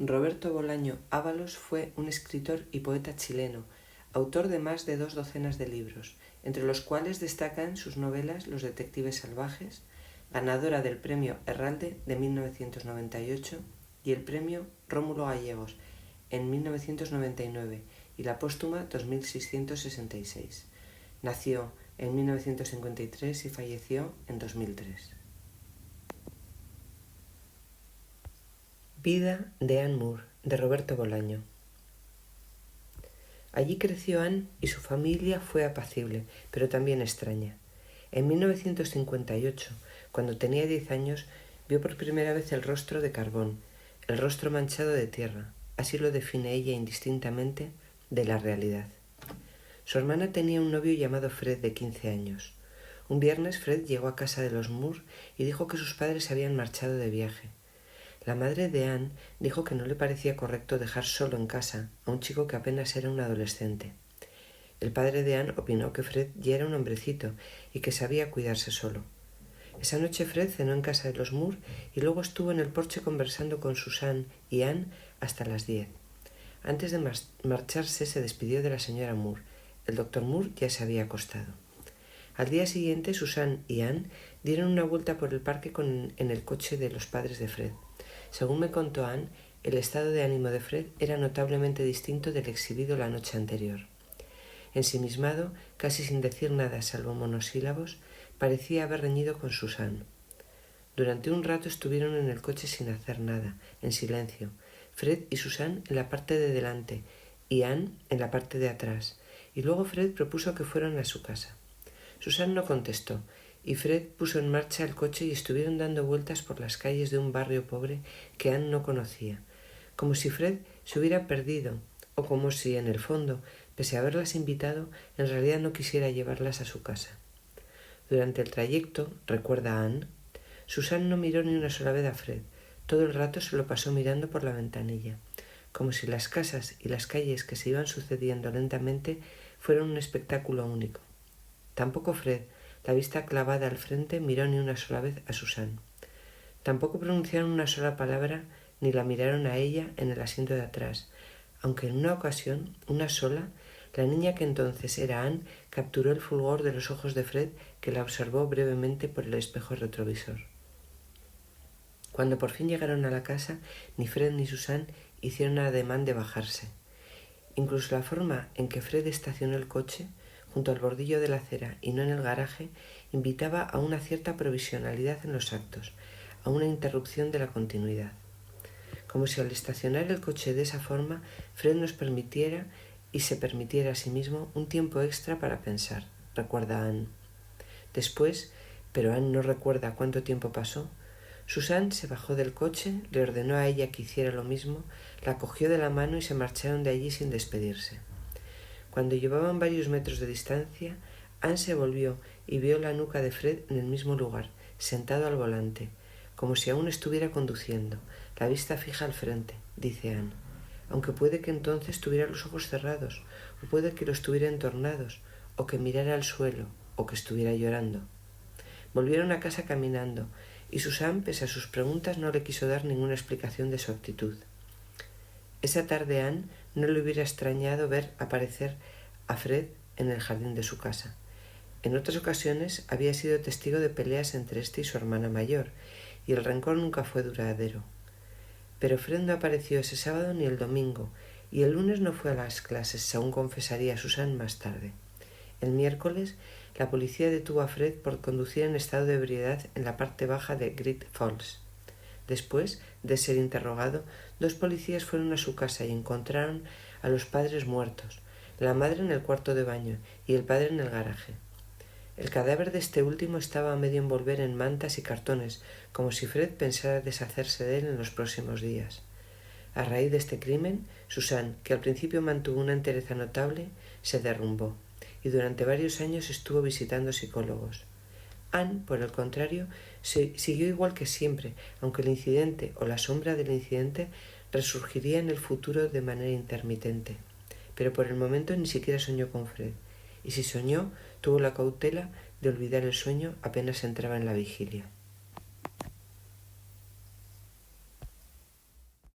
Roberto Bolaño Ábalos fue un escritor y poeta chileno, autor de más de 2 docenas de libros, entre los cuales destacan sus novelas Los detectives salvajes, ganadora del Premio Herralde de 1998 y el Premio Rómulo Gallegos en 1999 y la póstuma 2666. Nació en 1953 y falleció en 2003. Vida de Anne Moore, de Roberto Bolaño. Allí creció Anne y su familia fue apacible, pero también extraña. En 1958, cuando tenía 10 años, vio por primera vez el rostro de carbón, el rostro manchado de tierra, así lo define ella indistintamente, de la realidad. Su hermana tenía un novio llamado Fred de 15 años. Un viernes Fred llegó a casa de los Moore y dijo que sus padres se habían marchado de viaje. La madre de Anne dijo que no le parecía correcto dejar solo en casa a un chico que apenas era un adolescente. El padre de Anne opinó que Fred ya era un hombrecito y que sabía cuidarse solo. Esa noche Fred cenó en casa de los Moore y luego estuvo en el porche conversando con Susan y Anne hasta las 10. Antes de marcharse se despidió de la señora Moore. El doctor Moore ya se había acostado. Al día siguiente Susan y Anne dieron una vuelta por el parque en el coche de los padres de Fred. Según me contó Anne, el estado de ánimo de Fred era notablemente distinto del exhibido la noche anterior. Ensimismado, casi sin decir nada salvo monosílabos, parecía haber reñido con Susan. Durante un rato estuvieron en el coche sin hacer nada, en silencio, Fred y Susan en la parte de delante y Anne en la parte de atrás, y luego Fred propuso que fueran a su casa. Susan no contestó, y Fred puso en marcha el coche y estuvieron dando vueltas por las calles de un barrio pobre que Anne no conocía, como si Fred se hubiera perdido, o como si, en el fondo, pese a haberlas invitado, en realidad no quisiera llevarlas a su casa. Durante el trayecto, recuerda Anne, Susan no miró ni una sola vez a Fred, todo el rato se lo pasó mirando por la ventanilla, como si las casas y las calles que se iban sucediendo lentamente fueran un espectáculo único. Tampoco Fred, la vista clavada al frente, miró ni una sola vez a Susan. Tampoco pronunciaron una sola palabra ni la miraron a ella en el asiento de atrás, aunque en una ocasión, una sola, la niña que entonces era Anne capturó el fulgor de los ojos de Fred, que la observó brevemente por el espejo retrovisor. Cuando por fin llegaron a la casa, ni Fred ni Susan hicieron ademán de bajarse. Incluso la forma en que Fred estacionó el coche, junto al bordillo de la acera y no en el garaje, invitaba a una cierta provisionalidad en los actos, a una interrupción de la continuidad. Como si al estacionar el coche de esa forma, Fred nos permitiera y se permitiera a sí mismo un tiempo extra para pensar, recuerda Anne. Después, pero Anne no recuerda cuánto tiempo pasó, Susan se bajó del coche, le ordenó a ella que hiciera lo mismo, la cogió de la mano y se marcharon de allí sin despedirse. Cuando llevaban varios metros de distancia, Anne se volvió y vio la nuca de Fred en el mismo lugar, sentado al volante, como si aún estuviera conduciendo, la vista fija al frente, dice Anne, aunque puede que entonces tuviera los ojos cerrados, o puede que los tuviera entornados, o que mirara al suelo, o que estuviera llorando. Volvieron a casa caminando, y Susan, pese a sus preguntas, no le quiso dar ninguna explicación de su actitud. Esa tarde Anne no le hubiera extrañado ver aparecer a Fred en el jardín de su casa. En otras ocasiones había sido testigo de peleas entre éste y su hermana mayor, y el rencor nunca fue duradero. Pero Fred no apareció ese sábado ni el domingo, y el lunes no fue a las clases, según confesaría Susan más tarde. El miércoles, la policía detuvo a Fred por conducir en estado de ebriedad en la parte baja de Great Falls. Después de ser interrogado, 2 policías fueron a su casa y encontraron a los padres muertos, la madre en el cuarto de baño y el padre en el garaje. El cadáver de este último estaba a medio envolver en mantas y cartones, como si Fred pensara deshacerse de él en los próximos días. A raíz de este crimen, Susan, que al principio mantuvo una entereza notable, se derrumbó, y durante varios años estuvo visitando psicólogos. Anne, por el contrario, siguió igual que siempre, aunque el incidente o la sombra del incidente resurgiría en el futuro de manera intermitente. Pero por el momento ni siquiera soñó con Fred, y si soñó, tuvo la cautela de olvidar el sueño apenas entraba en la vigilia.